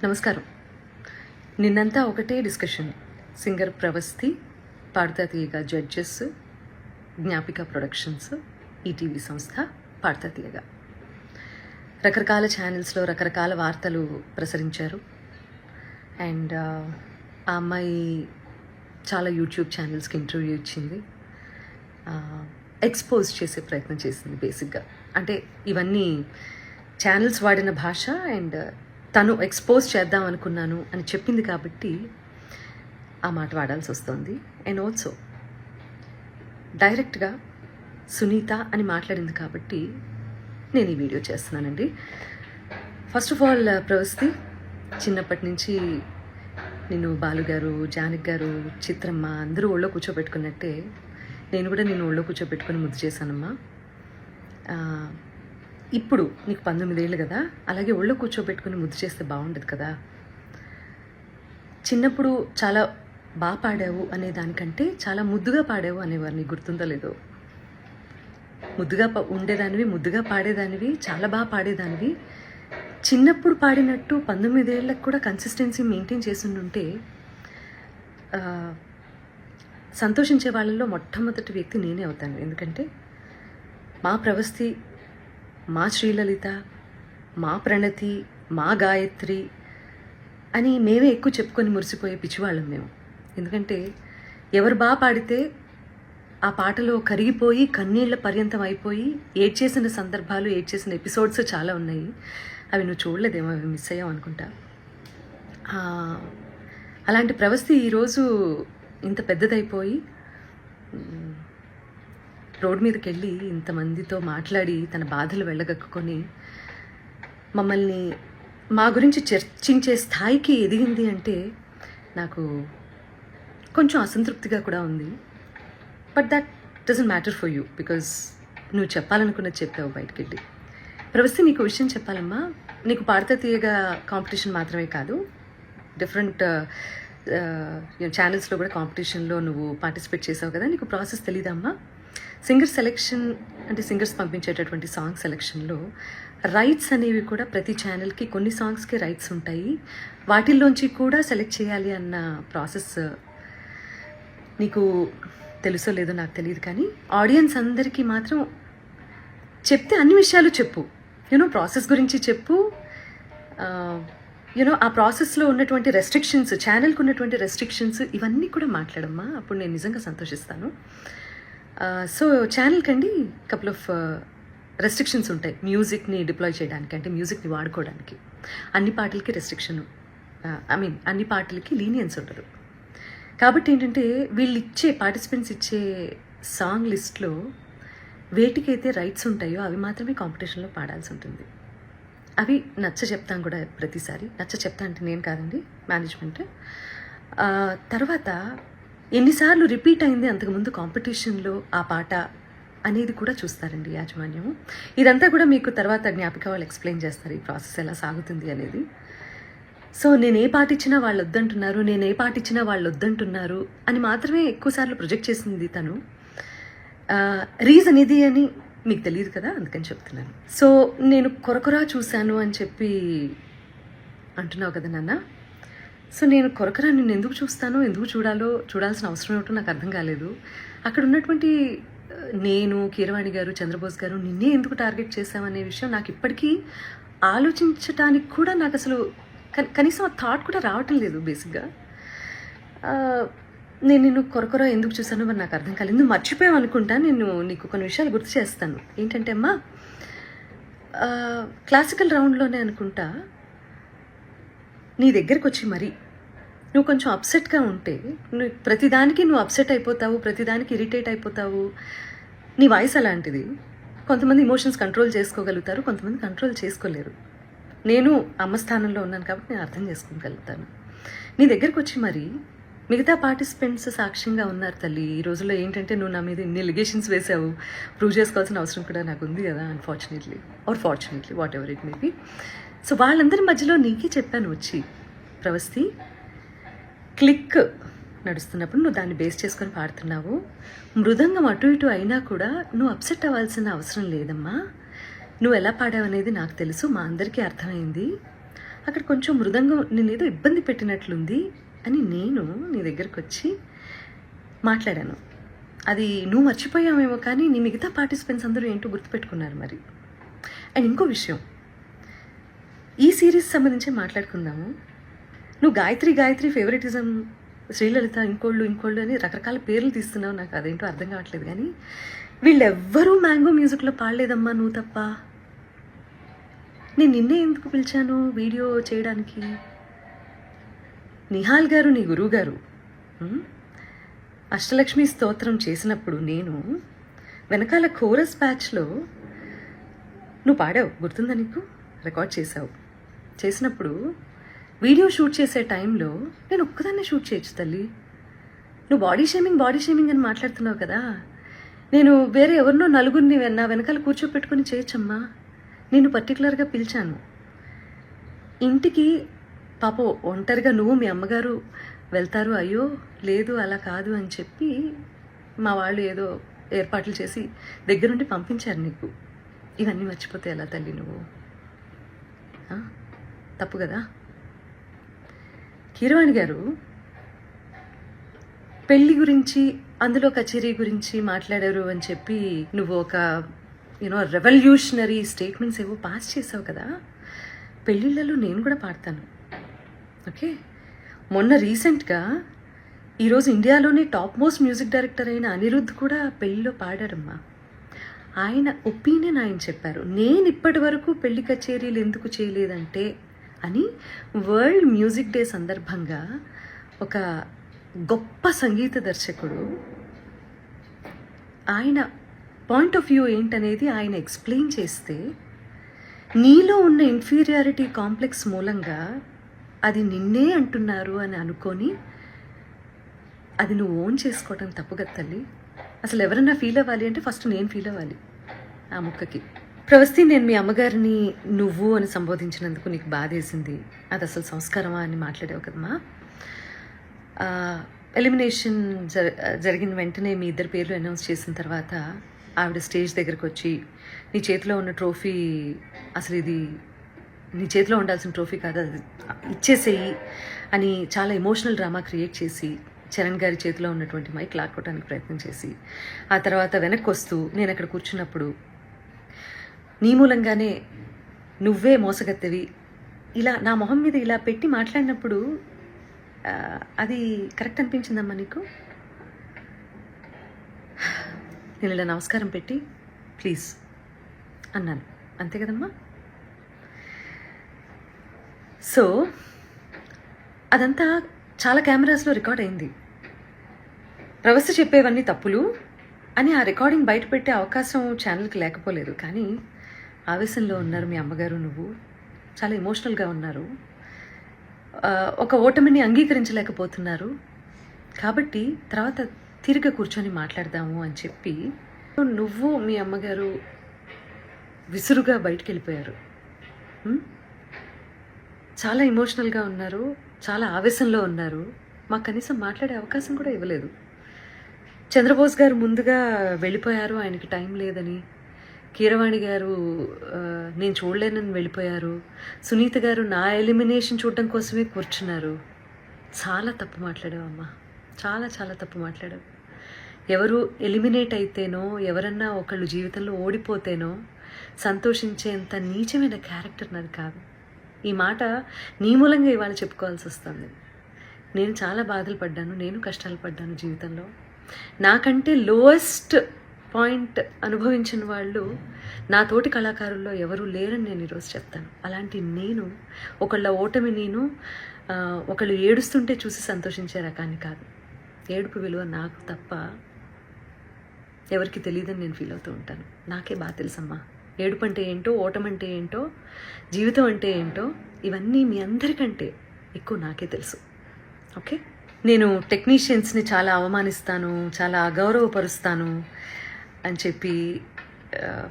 నమస్కారం. నిన్నంతా ఒకటే డిస్కషన్. సింగర్ ప్రవస్తి, పాడుతా తీయగా జడ్జెస్, జ్ఞాపిక ప్రొడక్షన్స్, ఈటీవీ సంస్థ, పాడుతా తీయగా రకరకాల ఛానల్స్లో రకరకాల వార్తలు ప్రసరించారు. అండ్ ఆ అమ్మాయి చాలా యూట్యూబ్ ఛానల్స్కి ఇంటర్వ్యూ ఇచ్చింది, ఎక్స్పోజ్ చేసే ప్రయత్నం చేసింది. బేసిక్గా అంటే ఇవన్నీ ఛానల్స్ వాడిన భాష అండ్ తను ఎక్స్పోజ్ చేద్దాం అనుకున్నాను అని చెప్పింది కాబట్టి ఆ మాట వాడాల్సి వస్తుంది. అండ్ ఆల్సో డైరెక్ట్గా సునీత అని మాట్లాడింది కాబట్టి నేను ఈ వీడియో చేస్తున్నానండి. ఫస్ట్ ఆఫ్ ఆల్ ప్రవస్తి, చిన్నప్పటి నుంచి నిన్ను బాలుగారు, జానకి గారు, చిత్రమ్మ అందరూ ఒళ్ళో కూర్చోబెట్టుకున్నట్టే నేను కూడా నిన్ను ఒళ్ళో కూర్చోబెట్టుకుని ముద్దు చేశానమ్మా. ఇప్పుడు నీకు 19 ఏళ్ళు కదా, అలాగే ఒళ్ళో కూర్చోబెట్టుకుని ముద్దు చేస్తే బాగుండదు కదా. చిన్నప్పుడు చాలా బాగా పాడావు అనే దానికంటే చాలా ముద్దుగా పాడావు అనేవారు, నీకు గుర్తుందో లేదో. ముద్దుగా ఉండేదానివి, ముద్దుగా పాడేదానివి, చాలా బాగా పాడేదానివి. చిన్నప్పుడు పాడినట్టు 19 ఏళ్ళకు కూడా కన్సిస్టెన్సీ మెయింటైన్ చేసి ఉంటే సంతోషించే వాళ్ళలో మొట్టమొదటి వ్యక్తి నేనే అవుతాను. ఎందుకంటే మా ప్రవస్తి, మా శ్రీలలిత, మా ప్రణతి, మా గాయత్రి అని మేమే ఎక్కువ చెప్పుకొని మురిసిపోయే పిచ్చివాళ్ళం మేము. ఎందుకంటే ఎవరు బాగా పాడితే ఆ పాటలో కరిగిపోయి కన్నీళ్ల పర్యంతం అయిపోయి ఏడ్చేసిన సందర్భాలు, ఏడ్చేసిన ఎపిసోడ్స్ చాలా ఉన్నాయి. అవి నువ్వు చూడలేదేమో, అవి మిస్ అయ్యావు అనుకుంటా. అలాంటి ప్రవస్తి ఈరోజు ఇంత పెద్దదైపోయి రోడ్ మీదకి వెళ్ళి ఇంతమందితో మాట్లాడి తన బాధలు వెళ్ళగక్కుని మమ్మల్ని మా గురించి చర్చించే స్థాయికి ఎదిగింది అంటే నాకు కొంచెం అసంతృప్తిగా కూడా ఉంది. But that doesn't matter for you, because నువ్వు చెప్పాలనుకున్నది చెప్పావు బయటికి వెళ్ళి. ప్రవస్తి, నీకు విషయం చెప్పాలమ్మా. నీకు పాడుతా తీయగా కాంపిటీషన్ మాత్రమే కాదు, డిఫరెంట్ ఛానల్స్లో కూడా కాంపిటీషన్లో నువ్వు పార్టిసిపేట్ చేసావు కదా, నీకు ప్రాసెస్ తెలీదమ్మా. సింగర్ సెలెక్షన్ అంటే సింగర్స్ పంపించేటటువంటి సాంగ్ సెలెక్షన్లో రైట్స్ అనేవి కూడా ప్రతి ఛానల్కి కొన్ని సాంగ్స్కి రైట్స్ ఉంటాయి. వాటిల్లోంచి కూడా సెలెక్ట్ చేయాలి అన్న ప్రాసెస్ నీకు తెలుసో లేదో నాకు తెలియదు, కానీ ఆడియన్స్ అందరికీ మాత్రం చెప్తే అన్ని విషయాలు చెప్పు. ప్రాసెస్ గురించి చెప్పు. ఆ ప్రాసెస్లో ఉన్నటువంటి రెస్ట్రిక్షన్స్, ఛానల్కి ఉన్నటువంటి రెస్ట్రిక్షన్స్ ఇవన్నీ కూడా మాట్లాడమ్మా. అప్పుడు నేను నిజంగా సంతోషిస్తాను. సో ఛానల్కి అండి కపుల్ ఆఫ్ రెస్ట్రిక్షన్స్ ఉంటాయి. మ్యూజిక్ని డిప్లాయ్ చేయడానికి, అంటే మ్యూజిక్ని వాడుకోవడానికి అన్ని పాటలకి రెస్ట్రిక్షన్, అన్ని పాటలకి లీనియన్స్ ఉండదు. కాబట్టి ఏంటంటే వీళ్ళు ఇచ్చే పార్టిసిపెంట్స్ ఇచ్చే సాంగ్ లిస్ట్లో వేటికైతే రైట్స్ ఉంటాయో అవి మాత్రమే కాంపిటీషన్లో పాడాల్సి ఉంటుంది. అవి నచ్చ చెప్తాం కూడా ప్రతిసారి. నచ్చ చెప్తా అంటే నేను కాదండి, మేనేజ్మెంట్. తర్వాత ఎన్నిసార్లు రిపీట్ అయింది అంతకుముందు కాంపిటీషన్లో ఆ పాట అనేది కూడా చూస్తారండి యాజమాన్యం. ఇదంతా కూడా మీకు తర్వాత జ్ఞాపిక వాళ్ళు ఎక్స్ప్లెయిన్ చేస్తారు, ఈ ప్రాసెస్ ఎలా సాగుతుంది అనేది. సో నేను ఏ పాట ఇచ్చినా వాళ్ళు వద్దంటున్నారు, నేను ఏ పాట ఇచ్చినా వాళ్ళు వద్దంటున్నారు అని మాత్రమే ఎక్కువసార్లు ప్రొజెక్ట్ చేసింది తను. రీజన్ ఇది అని మీకు తెలియదు కదా, అందుకని చెప్తున్నాను. సో నేను కొరకొరా చూశాను అని చెప్పి అంటున్నావు కదా నాన్న. సో నేను కొరకరా నిన్ను ఎందుకు చూస్తానో, ఎందుకు చూడాల్సిన అవసరం ఏమిటో నాకు అర్థం కాలేదు. అక్కడ ఉన్నటువంటి నేను, కీరవాణి గారు, చంద్రబోస్ గారు నిన్నే ఎందుకు టార్గెట్ చేశామనే విషయం నాకు ఇప్పటికీ ఆలోచించటానికి కూడా నాకు అసలు కనీసం ఆ థాట్ కూడా రావటం లేదు. బేసిక్గా నేను నిన్ను కొరకొరా ఎందుకు చూసానో మరి నాకు అర్థం కాలేదు. నువ్వు మర్చిపోయావు అనుకుంటా. నేను నీకు కొన్ని విషయాలు గుర్తు చేస్తాను. ఏంటంటే అమ్మా, క్లాసికల్ రౌండ్లోనే అనుకుంటా నీ దగ్గరికి వచ్చి మరి నువ్వు కొంచెం అప్సెట్గా ఉంటే, ప్రతిదానికి నువ్వు అప్సెట్ అయిపోతావు, ప్రతిదానికి ఇరిటేట్ అయిపోతావు. నీ వాయిస్ అలాంటిది. కొంతమంది ఇమోషన్స్ కంట్రోల్ చేసుకోగలుగుతారు, కొంతమంది కంట్రోల్ చేసుకోలేరు. నేను అమ్మ స్థానంలో ఉన్నాను కాబట్టి నేను అర్థం చేసుకోగలుగుతాను. నీ దగ్గరికి వచ్చి మరి మిగతా పార్టిసిపెంట్స్ సాక్ష్యంగా ఉన్నారు తల్లి. ఈ రోజుల్లో ఏంటంటే నువ్వు నా మీద ఇన్ని లిగేషన్స్ వేసావు, ప్రూవ్ చేసుకోవాల్సిన అవసరం కూడా నాకు ఉంది కదా, unfortunately are fortunately, what ever it may be. So వాళ్ళందరి మధ్యలో నీకే చెప్పాను వచ్చి, ప్రవస్తి క్లిక్ నడుస్తున్నప్పుడు నువ్వు దాన్ని బేస్ చేసుకొని పాడుతున్నావు. మృదంగం అటు ఇటు అయినా కూడా నువ్వు అప్సెట్ అవ్వాల్సిన అవసరం లేదమ్మా. నువ్వు ఎలా పాడావు అనేది నాకు తెలుసు, మా అందరికీ అర్థమైంది. అక్కడ కొంచెం మృదంగం నేనేదో ఇబ్బంది పెట్టినట్లుంది అని నేను నీ దగ్గరకు వచ్చి మాట్లాడాను. అది నువ్వు మర్చిపోయావేమో కానీ నీ మిగతా పార్టిసిపెంట్స్ అందరూ ఏంటో గుర్తుపెట్టుకున్నారు మరి. అండ్ ఇంకో విషయం, ఈ సిరీస్ సంబంధించి మాట్లాడుకుందాము. నువ్వు గాయత్రి ఫేవరెటిజం, శ్రీలలిత ఇంకోళ్ళు అని రకరకాల పేర్లు తీస్తున్నావు. నాకు అదేంటో అర్థం కావట్లేదు. కానీ వీళ్ళెవ్వరూ మ్యాంగో మ్యూజిక్లో పాడలేదమ్మా, నువ్వు తప్ప. నేను నిన్నే ఎందుకు పిలిచాను వీడియో చేయడానికి? నిహాల్ గారు నీ గురువు గారు అష్టలక్ష్మి స్తోత్రం చేసినప్పుడు నేను వెనకాల కోరస్ బ్యాచ్లో నువ్వు పాడావు, గుర్తుందా నీకు? రికార్డ్ చేసినప్పుడు వీడియో షూట్ చేసే టైంలో నేను ఒక్కదాన్నే షూట్ చేయొచ్చు తల్లి. నువ్వు బాడీ షేమింగ్ అని మాట్లాడుతున్నావు కదా, నేను వేరే ఎవరినో నలుగురిని నా వెనకాల కూర్చోపెట్టుకుని చేయొచ్చమ్మా. నేను పర్టికులర్గా పిలిచాను ఇంటికి. పాప ఒంటరిగా నువ్వు మీ అమ్మగారు వెళ్తారు, అయ్యో లేదు అలా కాదు అని చెప్పి మా వాళ్ళు ఏదో ఏర్పాట్లు చేసి దగ్గరుండి పంపించారు నీకు. ఇవన్నీ మర్చిపోతే ఎలా తల్లి నువ్వు? తప్పు కదా. కీరవాణి గారు పెళ్లి గురించి, అందులో కచేరీ గురించి మాట్లాడారు అని చెప్పి నువ్వు ఒక రెవల్యూషనరీ స్టేట్మెంట్స్ ఏవో పాస్ చేసావు కదా. పెళ్ళిళ్ళలో నేను కూడా పాడతాను, ఓకే? మొన్న రీసెంట్గా ఈరోజు ఇండియాలోనే టాప్ మోస్ట్ మ్యూజిక్ డైరెక్టర్ అయిన అనిరుద్ధ్ కూడా పెళ్ళిలో పాడారమ్మా. ఆయన ఒపీనియన్ ఆయన చెప్పారు. నేను ఇప్పటి వరకు పెళ్లి కచేరీలు ఎందుకు చేయలేదంటే అని వరల్డ్ మ్యూజిక్ డే సందర్భంగా ఒక గొప్ప సంగీత దర్శకుడు ఆయన పాయింట్ ఆఫ్ వ్యూ ఏంటనేది ఆయన ఎక్స్ప్లెయిన్ చేస్తే, నీలో ఉన్న ఇన్ఫీరియారిటీ కాంప్లెక్స్ మూలంగా అది నిన్నే అంటున్నారు అని అనుకొని అది నువ్వు ఓన్ చేసుకోవటం తప్పు కదా తల్లి. అసలు ఎవరన్నా ఫీల్ అవ్వాలి అంటే ఫస్ట్ నేను ఫీల్ అవ్వాలి ఆ ముక్కకి. ప్రవస్తి, నేను మీ అమ్మగారిని నువ్వు అని సంబోధించినందుకు నీకు బాధేసింది, అది అసలు సంస్కారమా అని మాట్లాడావు కదమ్మా. ఎలిమినేషన్ జరిగిన వెంటనే మీ ఇద్దరు పేర్లు అనౌన్స్ చేసిన తర్వాత ఆవిడ స్టేజ్ దగ్గరకు వచ్చి నీ చేతిలో ఉన్న ట్రోఫీ, అసలు ఇది నీ చేతిలో ఉండాల్సిన ట్రోఫీ కాదు, అది ఇచ్చేసేయి అని చాలా ఎమోషనల్ డ్రామా క్రియేట్ చేసి చరణ్ గారి చేతిలో ఉన్నటువంటి మైక్ లాక్కోవడానికి ప్రయత్నం చేసి, ఆ తర్వాత వెనక్కి వస్తూ నేను అక్కడ కూర్చున్నప్పుడు నీ మూలంగానే నువ్వే మోసగత్తెవి ఇలా నా మొహం మీద ఇలా పెట్టి మాట్లాడినప్పుడు అది కరెక్ట్ అనిపించిందమ్మా నీకు? నేను ఇలా నమస్కారం పెట్టి ప్లీజ్ అన్నాను, అంతే కదమ్మా. సో అదంతా చాలా కెమెరాస్లో రికార్డ్ అయింది. ప్రవస్తి చెప్పేవన్నీ తప్పులు అని ఆ రికార్డింగ్ బయట పెట్టే అవకాశం ఛానల్కి లేకపోలేదు. కానీ ఆవేశంలో ఉన్నారు మీ అమ్మగారు, నువ్వు చాలా ఎమోషనల్గా ఉన్నారు, ఒక ఓటమిని అంగీకరించలేకపోతున్నారు. కాబట్టి తర్వాత తిరిగి కూర్చొని మాట్లాడదాము అని చెప్పి నువ్వు మీ అమ్మగారు విసురుగా బయటికి వెళ్ళిపోయారు. చాలా ఎమోషనల్గా ఉన్నారు, చాలా ఆవేశంలో ఉన్నారు. మాకు కనీసం మాట్లాడే అవకాశం కూడా ఇవ్వలేదు. చంద్రబోస్ గారు ముందుగా వెళ్ళిపోయారు, ఆయనకి టైం లేదని. కీరవాణి గారు నేను చూడలేనని వెళ్ళిపోయారు. సునీత గారు నా ఎలిమినేషన్ చూడడం కోసమే కూర్చున్నారు. చాలా తప్పు మాట్లాడావమ్మా, చాలా చాలా తప్పు మాట్లాడావు. ఎవరు ఎలిమినేట్ అయితేనో, ఎవరన్నా ఒకళ్ళు జీవితంలో ఓడిపోతేనో సంతోషించేంత నీచమైన క్యారెక్టర్ నాది కాదు. ఈ మాట నీ మూలంగా ఇవాళ చెప్పుకోవాల్సి వస్తుంది. నేను చాలా బాధలు పడ్డాను, నేను కష్టాలు పడ్డాను జీవితంలో. నాకంటే లోయెస్ట్ పాయింట్ అనుభవించిన వాళ్ళు నా తోటి కళాకారుల్లో ఎవరూ లేరని నేను ఈరోజు చెప్తాను. అలాంటి నేను ఒకళ్ళ ఓటమి, నేను ఒకళ్ళు ఏడుస్తుంటే చూసి సంతోషించే రకాన్ని కాదు. ఏడుపు విలువ నాకు తప్ప ఎవరికి తెలియదని నేను ఫీల్ అవుతూ ఉంటాను. నాకే బాగా తెలుసమ్మా ఏడుపు అంటే ఏంటో, ఓటం అంటే ఏంటో, జీవితం అంటే ఏంటో. ఇవన్నీ మీ అందరికంటే ఎక్కువ నాకే తెలుసు, ఓకే? నేను టెక్నీషియన్స్ని చాలా అవమానిస్తాను, చాలా అగౌరవపరుస్తాను అని చెప్పి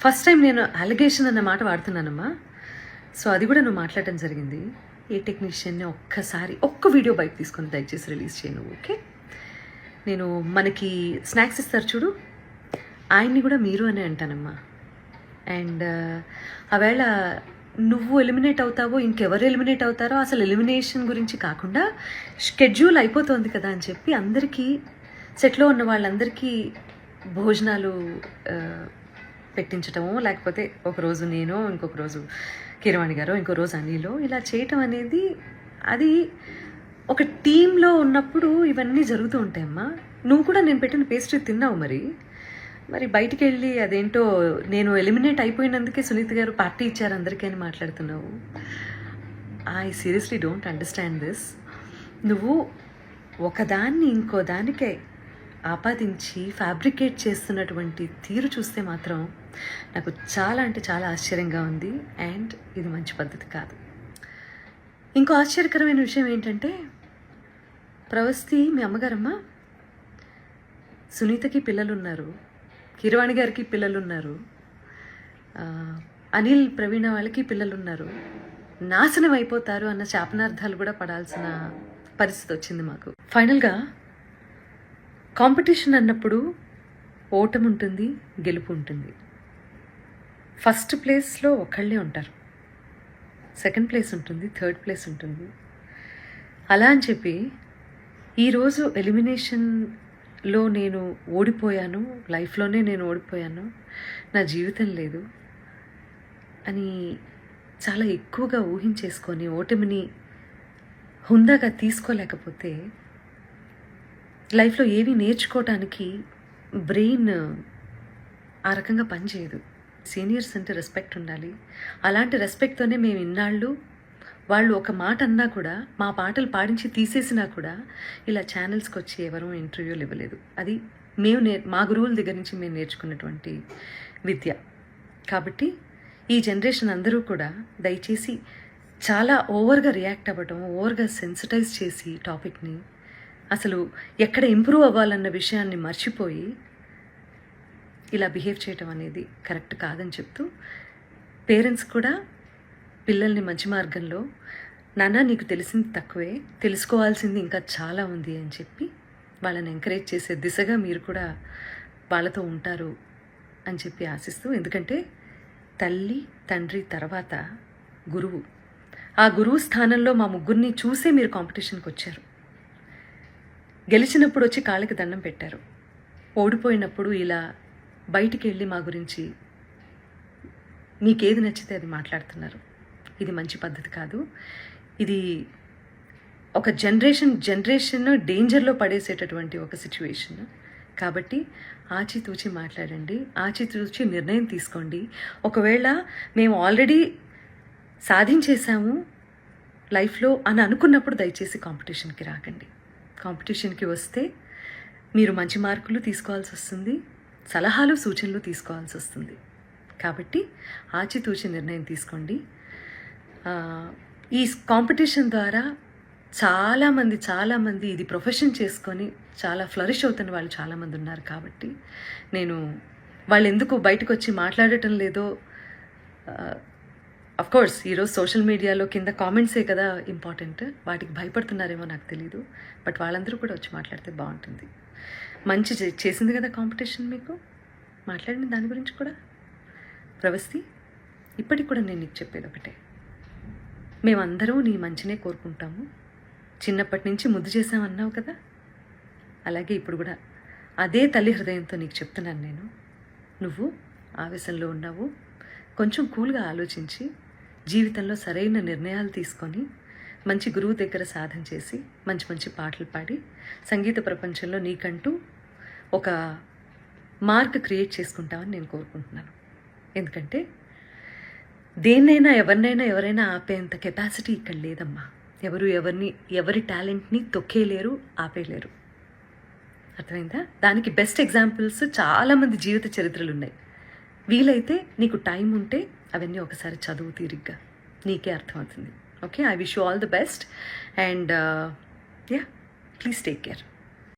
ఫస్ట్ టైం నేను అలిగేషన్ అన్న మాట వాడుతున్నానమ్మా. సో అది కూడా నువ్వు మాట్లాడటం జరిగింది. ఏ టెక్నీషియన్ని ఒక్క వీడియో బయట తీసుకొని దయచేసి రిలీజ్ చేయను, ఓకే? నేను మనకి స్నాక్స్ ఇస్తారు చూడు, ఆయన్ని కూడా మీరు అనే అంటానమ్మా. అండ్ ఆవేళ నువ్వు ఎలిమినేట్ అవుతావో ఇంకెవరు ఎలిమినేట్ అవుతారో అసలు ఎలిమినేషన్ గురించి కాకుండా షెడ్యూల్ అయిపోతుంది కదా అని చెప్పి అందరికీ సెట్లో ఉన్న వాళ్ళందరికీ భోజనాలు పెట్టించటము, లేకపోతే ఒకరోజు నేను, ఇంకొక రోజు కీరవాణి గారు, ఇంకో రోజు అనిలో, ఇలా చేయటం అనేది అది ఒక టీంలో ఉన్నప్పుడు ఇవన్నీ జరుగుతూ ఉంటాయమ్మా. నువ్వు కూడా నేను పెట్టిన పేస్ట్రీ తిన్నావు, మరి బయటికి వెళ్ళి అదేంటో నేను ఎలిమినేట్ అయిపోయినందుకే సునీత గారు పార్టీ ఇచ్చారు అందరికీ అని మాట్లాడుతున్నావు. I seriously don't understand this. నువ్వు ఒకదాన్ని ఇంకో దానికే ఆపాదించి ఫ్యాబ్రికేట్ చేస్తున్నటువంటి తీరు చూస్తే మాత్రం నాకు చాలా అంటే చాలా ఆశ్చర్యంగా ఉంది. అండ్ ఇది మంచి పద్ధతి కాదు. ఇంకో ఆశ్చర్యకరమైన విషయం ఏంటంటే, ప్రవస్తి మీ అమ్మగారమ్మ, సునీతకి పిల్లలున్నారు, కీరవాణి గారికి పిల్లలున్నారు, అనిల్ ప్రవీణ వాళ్ళకి పిల్లలున్నారు, నాశనం అయిపోతారు అన్న శాపనార్థాలు కూడా పడాల్సిన పరిస్థితి వచ్చింది మాకు. ఫైనల్గా కాంపిటీషన్ అన్నప్పుడు ఓటమి ఉంటుంది, గెలుపు ఉంటుంది. ఫస్ట్ ప్లేస్లో ఒకళ్ళే ఉంటారు, సెకండ్ ప్లేస్ ఉంటుంది, థర్డ్ ప్లేస్ ఉంటుంది. అలా అని చెప్పి ఈరోజు ఎలిమినేషన్లో నేను ఓడిపోయాను, లైఫ్లోనే నేను ఓడిపోయాను, నా జీవితం లేదు అని చాలా ఎక్కువగా ఊహించేసుకొని ఓటమిని హుందాగా తీసుకోలేకపోతే లైఫ్లో ఏవి నేర్చుకోవటానికి బ్రెయిన్ ఆ రకంగా పనిచేయదు. సీనియర్స్ అంటే రెస్పెక్ట్ ఉండాలి. అలాంటి రెస్పెక్ట్తోనే మేము ఇన్నాళ్ళు వాళ్ళు ఒక మాట అన్నా కూడా, మా పాటలు పాడించి తీసేసినా కూడా ఇలా ఛానల్స్కి వచ్చి ఎవరూ ఇంటర్వ్యూలు ఇవ్వలేదు. అది మేము మా గురువుల దగ్గర నుంచి మేము నేర్చుకున్నటువంటి విద్య. కాబట్టి ఈ జనరేషన్ అందరూ కూడా దయచేసి చాలా ఓవర్గా రియాక్ట్ అవ్వటం, ఓవర్గా సెన్సిటైజ్ చేసి టాపిక్ని అసలు ఎక్కడ ఇంప్రూవ్ అవ్వాలన్న విషయాన్ని మర్చిపోయి ఇలా బిహేవ్ చేయటం అనేది కరెక్ట్ కాదని చెప్తూ, పేరెంట్స్ కూడా పిల్లల్ని మంచి మార్గంలో, నాన్న నీకు తెలిసింది తక్కువే, తెలుసుకోవాల్సింది ఇంకా చాలా ఉంది అని చెప్పి వాళ్ళని ఎంకరేజ్ చేసే దిశగా మీరు కూడా వాళ్ళతో ఉంటారు అని చెప్పి ఆశిస్తూ, ఎందుకంటే తల్లి తండ్రి తర్వాత గురువు, ఆ గురువు స్థానంలో మా ముగ్గురిని చూసే మీరు కాంపిటీషన్కి వచ్చారు. గెలిచినప్పుడు వచ్చి కాళ్ళకి దండం పెట్టారు, ఓడిపోయినప్పుడు ఇలా బయటికి వెళ్ళి మా గురించి మీకేది నచ్చితే అది మాట్లాడుతున్నారు. ఇది మంచి పద్ధతి కాదు. ఇది ఒక జనరేషన్ డేంజర్లో పడేసేటటువంటి ఒక సిచ్యువేషన్. కాబట్టి ఆచితూచి మాట్లాడండి, ఆచితూచి నిర్ణయం తీసుకోండి. ఒకవేళ మేము ఆల్రెడీ సాధించేశాము లైఫ్లో అని అనుకున్నప్పుడు దయచేసి కాంపిటీషన్కి రాకండి. కాంపిటీషన్కి వస్తే మీరు మంచి మార్కులు తీసుకోవాల్సి వస్తుంది, సలహాలు సూచనలు తీసుకోవాల్సి వస్తుంది. కాబట్టి ఆచితూచి నిర్ణయం తీసుకోండి. ఈ కాంపిటీషన్ ద్వారా చాలామంది ఇది ప్రొఫెషన్ చేసుకొని చాలా ఫ్లరిష్ అవుతున్న వాళ్ళు చాలామంది ఉన్నారు. కాబట్టి నేను వాళ్ళు ఎందుకు బయటకు వచ్చి మాట్లాడటం లేదో, అఫ్కోర్స్ ఈరోజు సోషల్ మీడియాలో కింద కామెంట్సే కదా ఇంపార్టెంట్, వాటికి భయపడుతున్నారేమో నాకు తెలీదు. బట్ వాళ్ళందరూ కూడా వచ్చి మాట్లాడితే బాగుంటుంది. మంచి చేసింది కదా కాంపిటీషన్, మీకు మాట్లాడిన దాని గురించి కూడా. ప్రవస్తి, ఇప్పటికి కూడా నేను నీకు చెప్పేది ఒకటే, మేమందరూ నీ మంచినే కోరుకుంటాము. చిన్నప్పటి నుంచి ముద్దు చేసామన్నావు కదా, అలాగే ఇప్పుడు కూడా అదే తల్లి హృదయంతో నీకు చెప్తున్నాను నేను. నువ్వు ఆవేశంలో ఉన్నావు, కొంచెం కూల్గా ఆలోచించి జీవితంలో సరైన నిర్ణయాలు తీసుకొని మంచి గురువు దగ్గర సాధన చేసి మంచి పాటలు పాడి సంగీత ప్రపంచంలో నీకంటూ ఒక మార్క్ క్రియేట్ చేసుకుంటామని నేను కోరుకుంటున్నాను. ఎందుకంటే దేన్నైనా ఎవరైనా ఆపేంత కెపాసిటీ ఇక్కడ లేదమ్మా. ఎవరి టాలెంట్ని తొక్కేయలేరు, ఆపేయలేరు. అర్థమైందా? దానికి బెస్ట్ ఎగ్జాంపుల్స్ చాలామంది జీవిత చరిత్రలు ఉన్నాయి. వీలైతే నీకు టైం ఉంటే అవన్నీ ఒకసారి చదువు తీరిగ్గా, నీకే అర్థమవుతుంది. Okay, I wish you all the best and please take care.